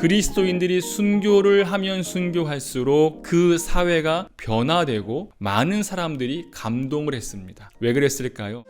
그리스도인들이 순교를 하면 순교할수록 그 사회가 변화되고 많은 사람들이 감동을 했습니다. 왜 그랬을까요?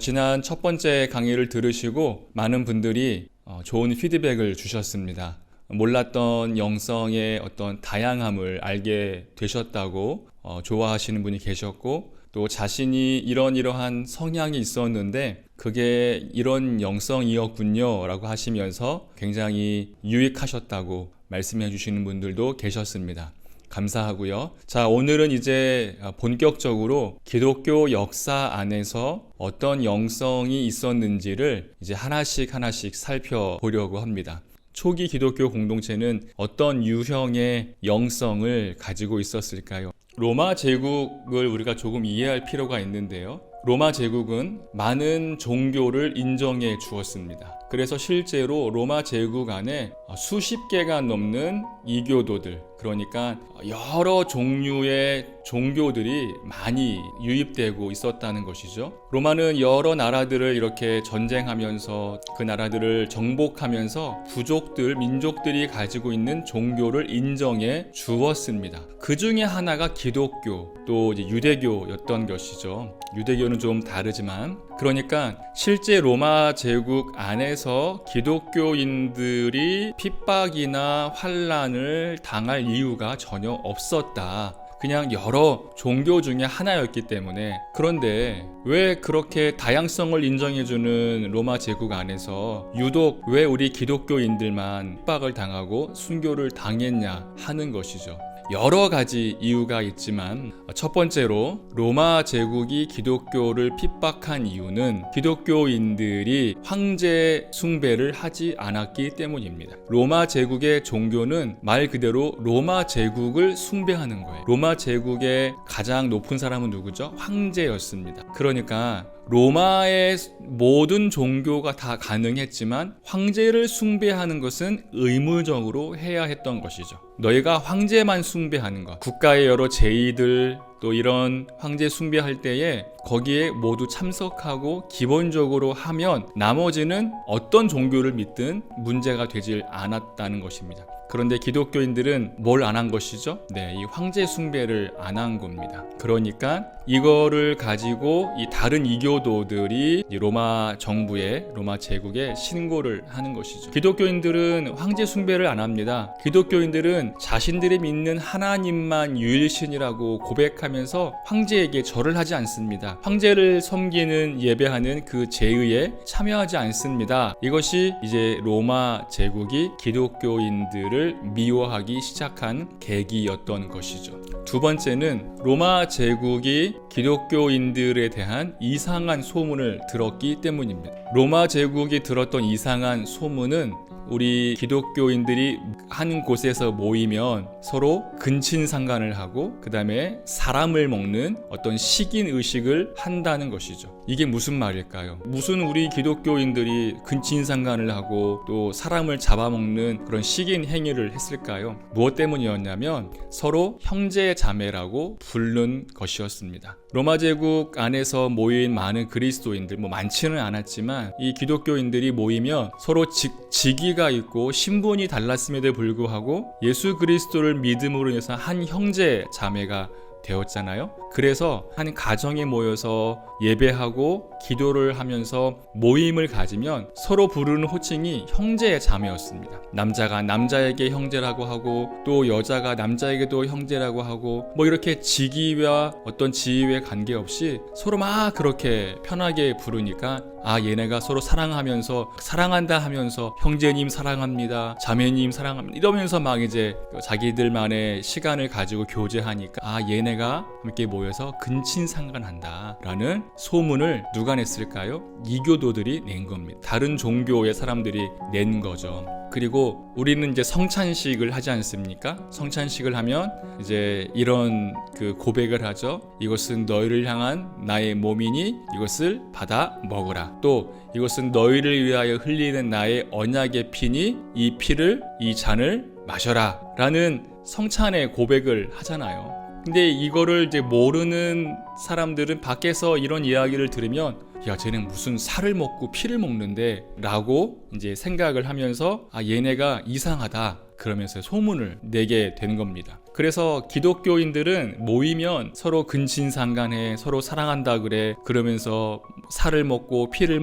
지난 첫 번째 강의를 들으시고 많은 분들이 좋은 피드백을 주셨습니다. 몰랐던 영성의 어떤 다양함을 알게 되셨다고 좋아하시는 분이 계셨고, 또 자신이 이러한 성향이 있었는데 그게 이런 영성이었군요 라고 하시면서 굉장히 유익하셨다고 말씀해 주시는 분들도 계셨습니다. 감사하고요. 자, 오늘은 이제 본격적으로 기독교 역사 안에서 어떤 영성이 있었는지를 이제 하나씩 살펴보려고 합니다. 초기 기독교 공동체는 어떤 유형의 영성을 가지고 있었을까요? 로마 제국을 우리가 조금 이해할 필요가 있는데요. 로마 제국은 많은 종교를 인정해 주었습니다. 그래서 실제로 로마 제국 안에 수십 개가 넘는 이교도들, 그러니까 여러 종류의 종교들이 많이 유입되고 있었다는 것이죠. 로마는 여러 나라들을 이렇게 전쟁하면서 그 나라들을 정복하면서 부족들, 민족들이 가지고 있는 종교를 인정해 주었습니다. 그 중에 하나가 기독교, 또 이제 유대교였던 것이죠. 유대교는 좀 다르지만, 그러니까 실제 로마 제국 안에서 기독교인들이 핍박이나 환란을 당할 이유가 전혀 없었다. 그냥 여러 종교 중에 하나였기 때문에. 그런데 왜 그렇게 다양성을 인정해주는 로마 제국 안에서 유독 왜 우리 기독교인들만 핍박을 당하고 순교를 당했냐 하는 것이죠. 여러 가지 이유가 있지만, 첫 번째로 로마 제국이 기독교를 핍박한 이유는 기독교인들이 황제 숭배를 하지 않았기 때문입니다. 로마 제국의 종교는 말 그대로 로마 제국을 숭배하는 거예요. 로마 제국의 가장 높은 사람은 누구죠? 황제였습니다. 그러니까 로마의 모든 종교가 다 가능했지만 황제를 숭배하는 것은 의무적으로 해야 했던 것이죠. 너희가 황제만 숭배하는 것, 국가의 여러 제의들, 또 이런 황제 숭배할 때에 거기에 모두 참석하고 기본적으로 하면 나머지는 어떤 종교를 믿든 문제가 되질 않았다는 것입니다. 그런데 기독교인들은 뭘 안 한 것이죠? 네, 이 황제 숭배를 안 한 겁니다. 그러니까 이거를 가지고 이 다른 이교도들이 로마 정부에, 로마 제국에 신고를 하는 것이죠. 기독교인들은 황제 숭배를 안 합니다. 기독교인들은 자신들이 믿는 하나님만 유일신이라고 고백하면서 황제에게 절을 하지 않습니다. 황제를 섬기는, 예배하는 그 제의에 참여하지 않습니다. 이것이 이제 로마 제국이 기독교인들을 미워하기 시작한 계기였던 것이죠. 두 번째는 로마 제국이 기독교인들에 대한 이상한 소문을 들었기 때문입니다. 로마 제국이 들었던 이상한 소문은 우리 기독교인들이 한 곳에서 모이면 서로 근친상간을 하고 그 다음에 사람을 먹는 어떤 식인 의식을 한다는 것이죠. 이게 무슨 말일까요? 무슨 우리 기독교인들이 근친상간을 하고 또 사람을 잡아먹는 그런 식인 행위를 했을까요? 무엇 때문이었냐면 서로 형제 자매라고 부른 것이었습니다. 로마 제국 안에서 모인 많은 그리스도인들, 많지는 않았지만 이 기독교인들이 모이면 서로 직위가 있고 신분이 달랐음에도 불구하고 예수 그리스도를 믿음으로 인해서 한 형제 자매가 되었잖아요. 그래서 한 가정에 모여서 예배하고 기도를 하면서 모임을 가지면 서로 부르는 호칭이 형제 자매였습니다. 남자가 남자에게 형제라고 하고 또 여자가 남자에게도 형제라고 하고 이렇게 직위와 어떤 지위에 관계없이 서로 막 그렇게 편하게 부르니까 얘네가 서로 사랑하면서 사랑한다 하면서 형제님 사랑합니다, 자매님 사랑합니다 이러면서 막 이제 자기들만의 시간을 가지고 교제하니까 얘네가 함께 모여서 근친상간한다 라는 소문을 누가 냈을까요? 이교도들이 낸 겁니다. 다른 종교의 사람들이 낸 거죠. 그리고 우리는 이제 성찬식을 하지 않습니까? 성찬식을 하면 이제 이런 그 고백을 하죠. 이것은 너희를 향한 나의 몸이니 이것을 받아 먹으라. 또 이것은 너희를 위하여 흘리는 나의 언약의 피니 이 피를, 이 잔을 마셔라 라는 성찬의 고백을 하잖아요. 근데 이거를 이제 모르는 사람들은 밖에서 이런 이야기를 들으면 야, 쟤는 무슨 살을 먹고 피를 먹는데 라고 이제 생각을 하면서 얘네가 이상하다 그러면서 소문을 내게 된 겁니다. 그래서 기독교인들은 모이면 서로 근친상간해, 서로 사랑한다 그래, 그러면서 살을 먹고 피를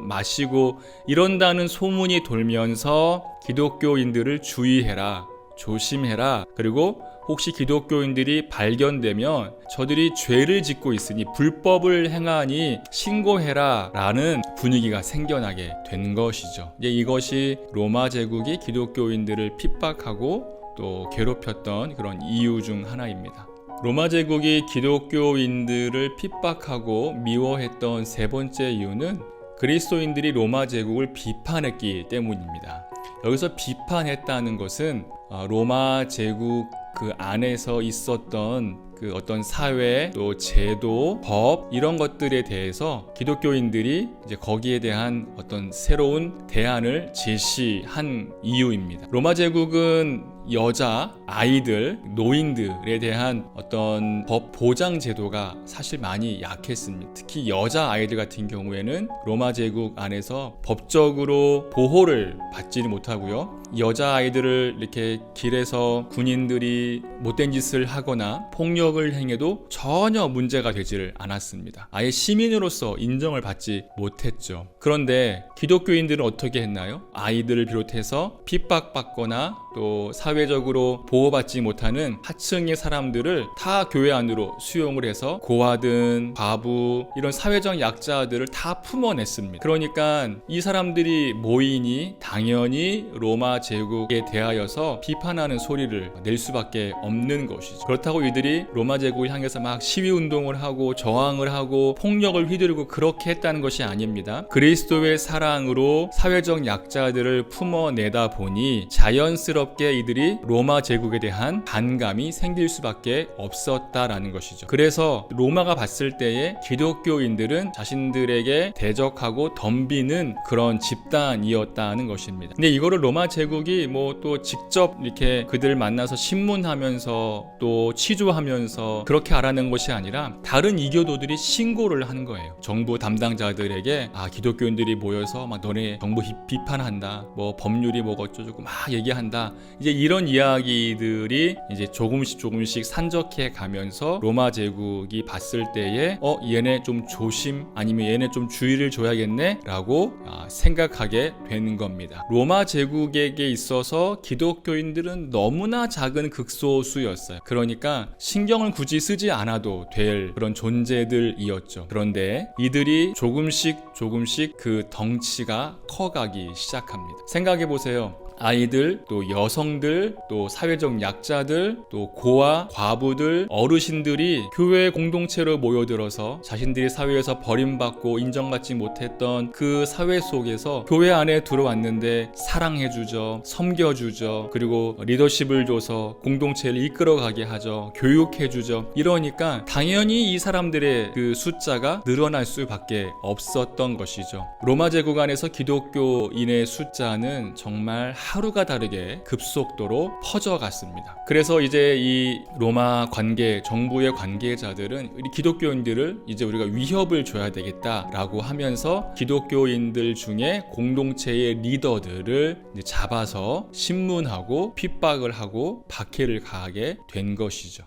마시고 이런다는 소문이 돌면서 기독교인들을 주의해라, 조심해라, 그리고 혹시 기독교인들이 발견되면 저들이 죄를 짓고 있으니 불법을 행하니 신고해라 라는 분위기가 생겨나게 된 것이죠. 이것이 로마 제국이 기독교인들을 핍박하고 또 괴롭혔던 그런 이유 중 하나입니다. 로마 제국이 기독교인들을 핍박하고 미워했던 세 번째 이유는 그리스도인들이 로마 제국을 비판했기 때문입니다. 여기서 비판했다는 것은 로마 제국 그 안에서 있었던 그 어떤 사회, 또 제도, 법 이런 것들에 대해서 기독교인들이 이제 거기에 대한 어떤 새로운 대안을 제시한 이유입니다. 로마 제국은 여자, 아이들, 노인들에 대한 어떤 법 보장 제도가 사실 많이 약했습니다. 특히 여자 아이들 같은 경우에는 로마 제국 안에서 법적으로 보호를 받지는 못하고요. 여자 아이들을 이렇게 길에서 군인들이 못된 짓을 하거나 폭력을 행해도 전혀 문제가 되지를 않았습니다. 아예 시민으로서 인정을 받지 못했죠. 그런데 기독교인들은 어떻게 했나요? 아이들을 비롯해서 핍박받거나 또 사회적으로 보호받지 못하는 하층의 사람들을 다 교회 안으로 수용을 해서 고아든, 과부 이런 사회적 약자들을 다 품어냈습니다. 그러니까 이 사람들이 모이니 당연히 로마 제국에 대하여서 비판하는 소리를 낼 수밖에 없는 것이죠. 그렇다고 이들이 로마 제국을 향해서 막 시위 운동을 하고 저항을 하고 폭력을 휘두르고 그렇게 했다는 것이 아닙니다. 그리스도의 사랑으로 사회적 약자들을 품어내다 보니 자연스럽게 이들이 로마 제국에 대한 반감이 생길 수밖에 없었다라는 것이죠. 그래서 로마가 봤을 때에 기독교인들은 자신들에게 대적하고 덤비는 그런 집단이었다는 것입니다. 근데 이거를 로마 제국이 뭐 또 직접 이렇게 그들 만나서 신문하면서 또 취조하면서 그렇게 알아낸 것이 아니라 다른 이교도들이 신고를 하는 거예요. 정부 담당자들에게 기독교인들이 모여서 막 너네 정부 비판한다, 뭐 법률이 뭐가 어쩌고 막 얘기한다. 이제 이런 이야기들이 이제 조금씩 산적해 가면서 로마 제국이 봤을 때에 얘네 좀 조심, 아니면 얘네 좀 주의를 줘야겠네 라고 생각하게 되는 겁니다. 로마 제국에게 있어서 기독교인들은 너무나 작은 극소수였어요. 그러니까 신경을 굳이 쓰지 않아도 될 그런 존재들이었죠. 그런데 이들이 조금씩 그 덩치가 커가기 시작합니다. 생각해 보세요. 아이들, 또 여성들, 또 사회적 약자들, 또 고아, 과부들, 어르신들이 교회 공동체로 모여들어서 자신들이 사회에서 버림받고 인정받지 못했던 그 사회 속에서 교회 안에 들어왔는데 사랑해주죠, 섬겨주죠, 그리고 리더십을 줘서 공동체를 이끌어가게 하죠, 교육해주죠. 이러니까 당연히 이 사람들의 그 숫자가 늘어날 수밖에 없었던 것이죠. 로마 제국 안에서 기독교인의 숫자는 정말 하루가 다르게 급속도로 퍼져갔습니다. 그래서 이제 이 로마 정부의 관계자들은 우리 기독교인들을 이제 우리가 위협을 줘야 되겠다라고 하면서 기독교인들 중에 공동체의 리더들을 이제 잡아서 신문하고 핍박을 하고 박해를 가하게 된 것이죠.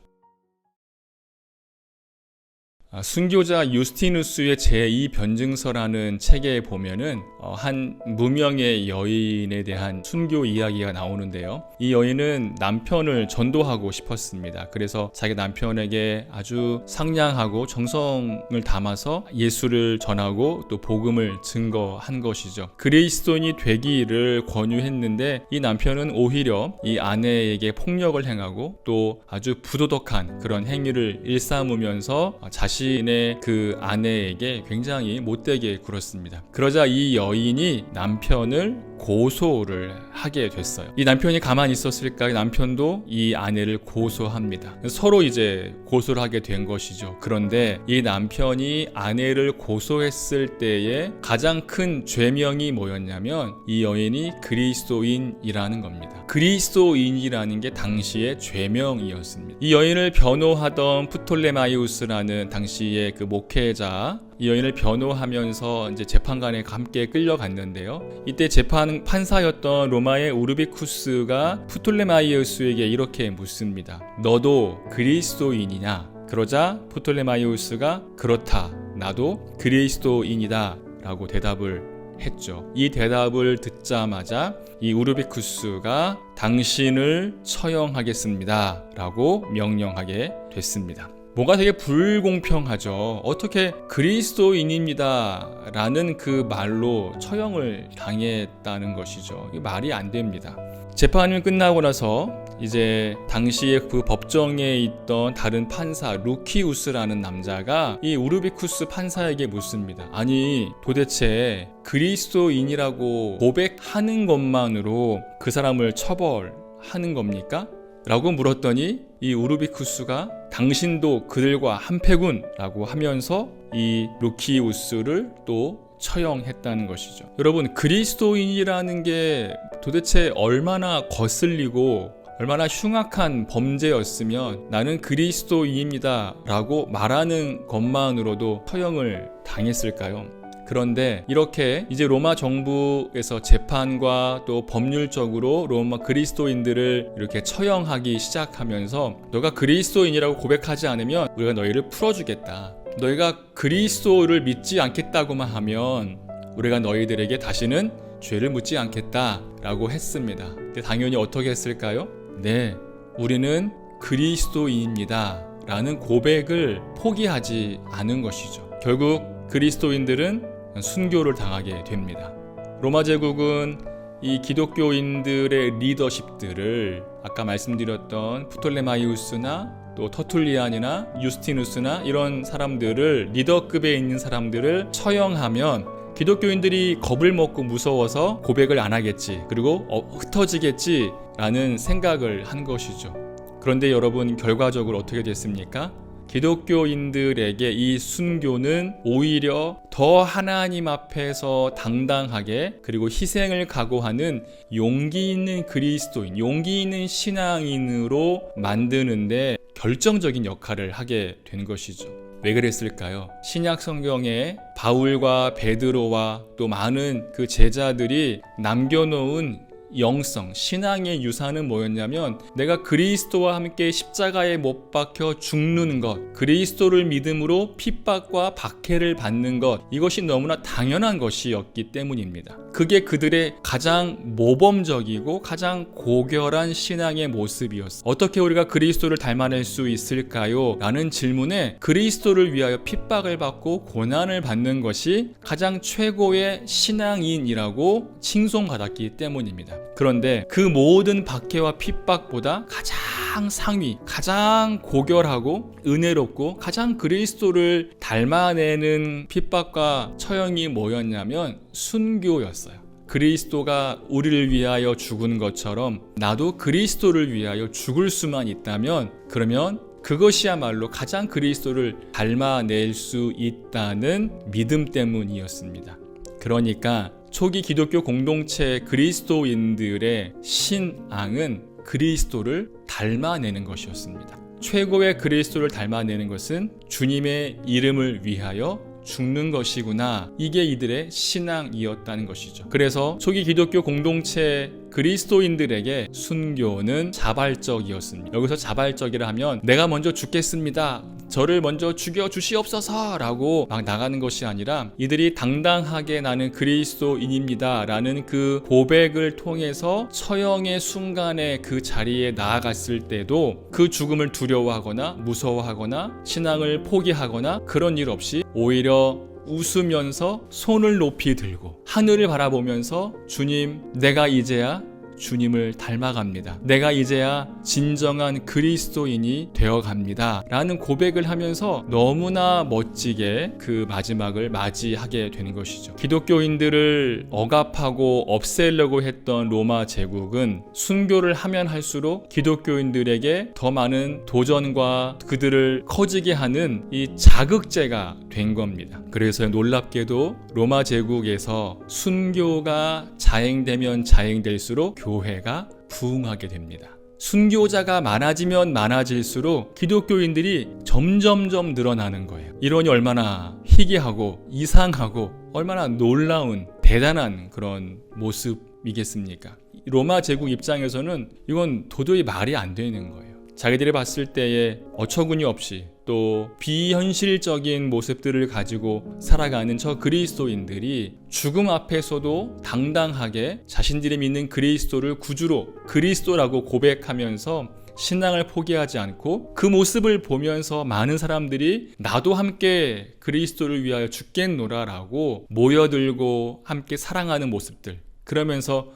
순교자 유스티누스의 제2변증서라는 책에 보면은 한 무명의 여인에 대한 순교 이야기가 나오는데요. 이 여인은 남편을 전도하고 싶었습니다. 그래서 자기 남편에게 아주 상냥하고 정성을 담아서 예수를 전하고 또 복음을 증거한 것이죠. 그리스도인이 되기를 권유했는데 이 남편은 오히려 이 아내에게 폭력을 행하고 또 아주 부도덕한 그런 행위를 일삼으면서 자신의 그 아내에게 굉장히 못되게 굴었습니다. 그러자 이 여인이 남편을 고소를 하게 됐어요. 이 남편이 가만히 있었을까? 남편도 이 아내를 고소합니다. 서로 이제 고소를 하게 된 것이죠. 그런데 이 남편이 아내를 고소했을 때에 가장 큰 죄명이 뭐였냐면 이 여인이 그리스도인이라는 겁니다. 그리스도인이라는 게 당시의 죄명이었습니다. 이 여인을 변호하던 프톨레마이우스라는 당시의 그 목회자 이 여인을 변호하면서 이제 재판관에 함께 끌려갔는데요. 이때 재판 판사였던 로마의 우르비쿠스가 프톨레마이우스에게 이렇게 묻습니다. 너도 그리스도인이냐? 그러자 프톨레마이우스가 그렇다. 나도 그리스도인이다. 라고 대답을 했죠. 이 대답을 듣자마자 이 우르비쿠스가 당신을 처형하겠습니다. 라고 명령하게 됐습니다. 뭔가 되게 불공평하죠. 어떻게 그리스도인입니다. 라는 그 말로 처형을 당했다는 것이죠. 이게 말이 안 됩니다. 재판이 끝나고 나서 이제 당시에 그 법정에 있던 다른 판사 루키우스라는 남자가 이 우르비쿠스 판사에게 묻습니다. 아니 도대체 그리스도인이라고 고백하는 것만으로 그 사람을 처벌하는 겁니까? 라고 물었더니 이 우르비쿠스가 당신도 그들과 한패군 라고 하면서 이 루키우스를 또 처형했다는 것이죠. 여러분, 그리스도인이라는 게 도대체 얼마나 거슬리고 얼마나 흉악한 범죄였으면 나는 그리스도인입니다 라고 말하는 것만으로도 처형을 당했을까요? 그런데 이렇게 이제 로마 정부에서 재판과 또 법률적으로 로마 그리스도인들을 이렇게 처형하기 시작하면서 너가 그리스도인이라고 고백하지 않으면 우리가 너희를 풀어주겠다. 너희가 그리스도를 믿지 않겠다고만 하면 우리가 너희들에게 다시는 죄를 묻지 않겠다라고 했습니다. 근데 당연히 어떻게 했을까요? 네, 우리는 그리스도인입니다 라는 고백을 포기하지 않은 것이죠. 결국 그리스도인들은 순교를 당하게 됩니다. 로마 제국은 이 기독교인들의 리더십들을 아까 말씀드렸던 프톨레마이우스나 또 터툴리안이나 유스티누스나 이런 사람들을 리더급에 있는 사람들을 처형하면 기독교인들이 겁을 먹고 무서워서 고백을 안 하겠지, 그리고 흩어지겠지 라는 생각을 한 것이죠. 그런데 여러분, 결과적으로 어떻게 됐습니까? 기독교인들에게 이 순교는 오히려 더 하나님 앞에서 당당하게 그리고 희생을 각오하는 용기 있는 그리스도인, 용기 있는 신앙인으로 만드는데 결정적인 역할을 하게 된 것이죠. 왜 그랬을까요? 신약 성경에 바울과 베드로와 또 많은 그 제자들이 남겨놓은 영성, 신앙의 유산은 뭐였냐면 내가 그리스도와 함께 십자가에 못 박혀 죽는 것, 그리스도를 믿음으로 핍박과 박해를 받는 것, 이것이 너무나 당연한 것이었기 때문입니다. 그게 그들의 가장 모범적이고 가장 고결한 신앙의 모습이었어요. 어떻게 우리가 그리스도를 닮아낼 수 있을까요? 라는 질문에 그리스도를 위하여 핍박을 받고 고난을 받는 것이 가장 최고의 신앙인이라고 칭송받았기 때문입니다. 그런데 그 모든 박해와 핍박보다 가장 상위, 가장 고결하고 은혜롭고 가장 그리스도를 닮아내는 핍박과 처형이 뭐였냐면 순교였어요. 그리스도가 우리를 위하여 죽은 것처럼 나도 그리스도를 위하여 죽을 수만 있다면 그러면 그것이야말로 가장 그리스도를 닮아낼 수 있다는 믿음 때문이었습니다. 그러니까 초기 기독교 공동체 그리스도인들의 신앙은 그리스도를 닮아내는 것이었습니다. 최고의 그리스도를 닮아내는 것은 주님의 이름을 위하여 죽는 것이구나. 이게 이들의 신앙이었다는 것이죠. 그래서 초기 기독교 공동체 그리스도인들에게 순교는 자발적이었습니다. 여기서 자발적이라 하면 내가 먼저 죽겠습니다, 저를 먼저 죽여 주시옵소서 라고 막 나가는 것이 아니라 이들이 당당하게 나는 그리스도인입니다 라는 그 고백을 통해서 처형의 순간에 그 자리에 나아갔을 때도 그 죽음을 두려워하거나 무서워하거나 신앙을 포기하거나 그런 일 없이 오히려 웃으면서 손을 높이 들고 하늘을 바라보면서 주님, 내가 이제야 주님을 닮아갑니다. 내가 이제야 진정한 그리스도인이 되어갑니다 라는 고백을 하면서 너무나 멋지게 그 마지막을 맞이하게 되는 것이죠. 기독교인들을 억압하고 없애려고 했던 로마 제국은 순교를 하면 할수록 기독교인들에게 더 많은 도전과 그들을 커지게 하는 이 자극제가 된 겁니다. 그래서 놀랍게도 로마 제국에서 순교가 자행되면 자행될수록 교회가 부흥하게 됩니다. 순교자가 많아지면 많아질수록 기독교인들이 점점점 늘어나는 거예요. 이론이 얼마나 희귀하고 이상하고 얼마나 놀라운 대단한 그런 모습이겠습니까? 로마 제국 입장에서는 이건 도저히 말이 안 되는 거예요. 자기들이 봤을 때에 어처구니 없이 또 비현실적인 모습들을 가지고 살아가는 저 그리스도인들이 죽음 앞에서도 당당하게 자신들이 믿는 그리스도를 구주로 그리스도라고 고백하면서 신앙을 포기하지 않고 그 모습을 보면서 많은 사람들이 나도 함께 그리스도를 위하여 죽겠노라라고 모여들고 함께 사랑하는 모습들, 그러면서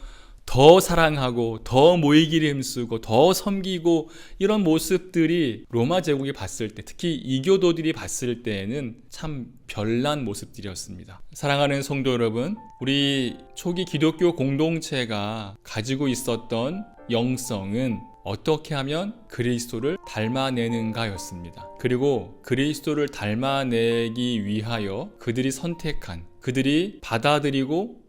더 사랑하고 더 모이기를 힘쓰고 더 섬기고 이런 모습들이 로마 제국이 봤을 때, 특히 이교도들이 봤을 때에는 참 별난 모습들이었습니다. 사랑하는 성도 여러분, 우리 초기 기독교 공동체가 가지고 있었던 영성은 어떻게 하면 그리스도를 닮아내는가였습니다. 그리고 그리스도를 닮아내기 위하여 그들이 선택한, 그들이 받아들이고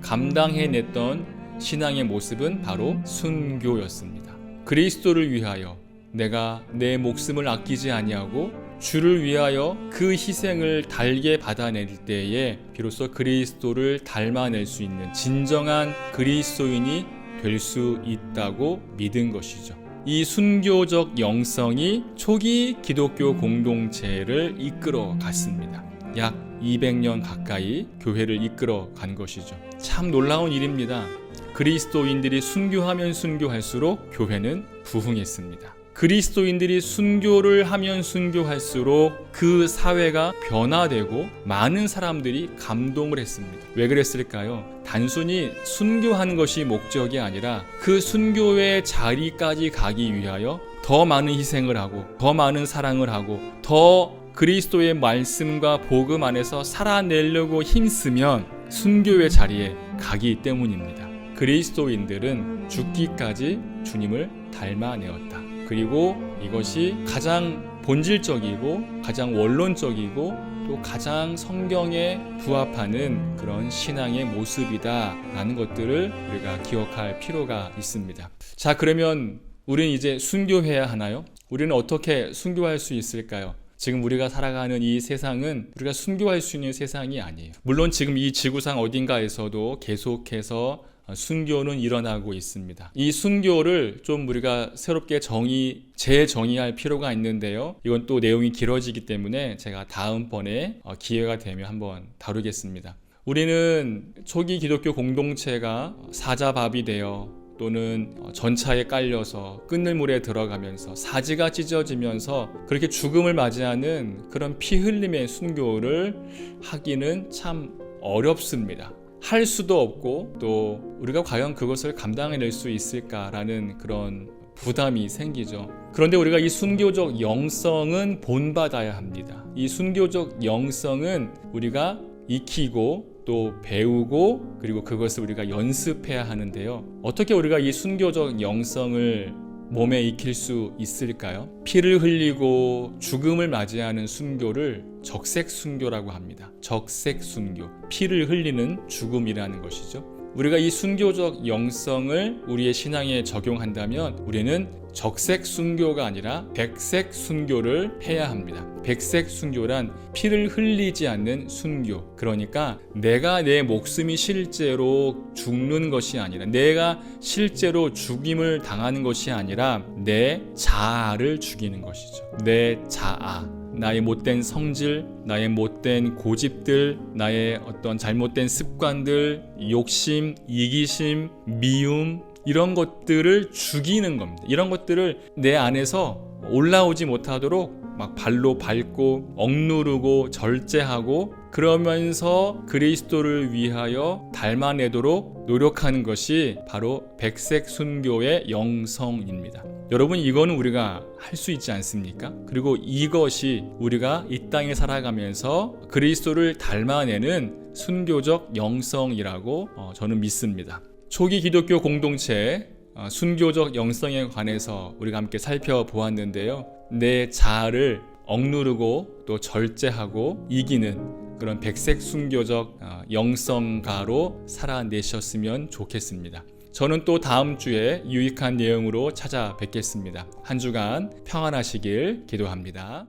감당해냈던 신앙의 모습은 바로 순교였습니다. 그리스도를 위하여 내가 내 목숨을 아끼지 아니하고 주를 위하여 그 희생을 달게 받아낼 때에 비로소 그리스도를 닮아낼 수 있는 진정한 그리스도인이 될 수 있다고 믿은 것이죠. 이 순교적 영성이 초기 기독교 공동체를 이끌어 갔습니다. 약 200년 가까이 교회를 이끌어 간 것이죠. 참 놀라운 일입니다. 그리스도인들이 순교하면 순교할수록 교회는 부흥했습니다. 그리스도인들이 순교를 하면 순교할수록 그 사회가 변화되고 많은 사람들이 감동을 했습니다. 왜 그랬을까요? 단순히 순교하는 것이 목적이 아니라 그 순교의 자리까지 가기 위하여 더 많은 희생을 하고 더 많은 사랑을 하고 더 그리스도의 말씀과 복음 안에서 살아내려고 힘쓰면 순교의 자리에 가기 때문입니다. 그리스도인들은 죽기까지 주님을 닮아내었다. 그리고 이것이 가장 본질적이고 가장 원론적이고 또 가장 성경에 부합하는 그런 신앙의 모습이다라는 것들을 우리가 기억할 필요가 있습니다. 자, 그러면 우리는 이제 순교해야 하나요? 우리는 어떻게 순교할 수 있을까요? 지금 우리가 살아가는 이 세상은 우리가 순교할 수 있는 세상이 아니에요. 물론 지금 이 지구상 어딘가에서도 계속해서 순교는 일어나고 있습니다. 이 순교를 좀 우리가 새롭게 재정의할 필요가 있는데요. 이건 또 내용이 길어지기 때문에 제가 다음번에 기회가 되면 한번 다루겠습니다. 우리는 초기 기독교 공동체가 사자밥이 되어 또는 전차에 깔려서 끓는 물에 들어가면서 사지가 찢어지면서 그렇게 죽음을 맞이하는 그런 피 흘림의 순교를 하기는 참 어렵습니다. 할 수도 없고 또 우리가 과연 그것을 감당해낼 수 있을까라는 그런 부담이 생기죠. 그런데 우리가 이 순교적 영성은 본받아야 합니다. 이 순교적 영성은 우리가 익히고 또 배우고 그리고 그것을 우리가 연습해야 하는데요. 어떻게 우리가 이 순교적 영성을 몸에 익힐 수 있을까요? 피를 흘리고 죽음을 맞이하는 순교를 적색 순교라고 합니다. 적색 순교, 피를 흘리는 죽음이라는 것이죠. 우리가 이 순교적 영성을 우리의 신앙에 적용한다면 우리는 적색 순교가 아니라 백색 순교를 해야 합니다. 백색 순교란 피를 흘리지 않는 순교. 그러니까 내가 내 목숨이 실제로 죽는 것이 아니라 내가 실제로 죽임을 당하는 것이 아니라 내 자아를 죽이는 것이죠. 내 자아. 나의 못된 성질, 나의 못된 고집들, 나의 어떤 잘못된 습관들, 욕심, 이기심, 미움 이런 것들을 죽이는 겁니다. 이런 것들을 내 안에서 올라오지 못하도록 막 발로 밟고 억누르고 절제하고 그러면서 그리스도를 위하여 닮아내도록 노력하는 것이 바로 백색 순교의 영성입니다. 여러분, 이거는 우리가 할 수 있지 않습니까? 그리고 이것이 우리가 이 땅에 살아가면서 그리스도를 닮아내는 순교적 영성이라고 저는 믿습니다. 초기 기독교 공동체 순교적 영성에 관해서 우리가 함께 살펴보았는데요. 내 자아를 억누르고 또 절제하고 이기는 그런 백색 순교적 영성가로 살아내셨으면 좋겠습니다. 저는 또 다음 주에 유익한 내용으로 찾아뵙겠습니다. 한 주간 평안하시길 기도합니다.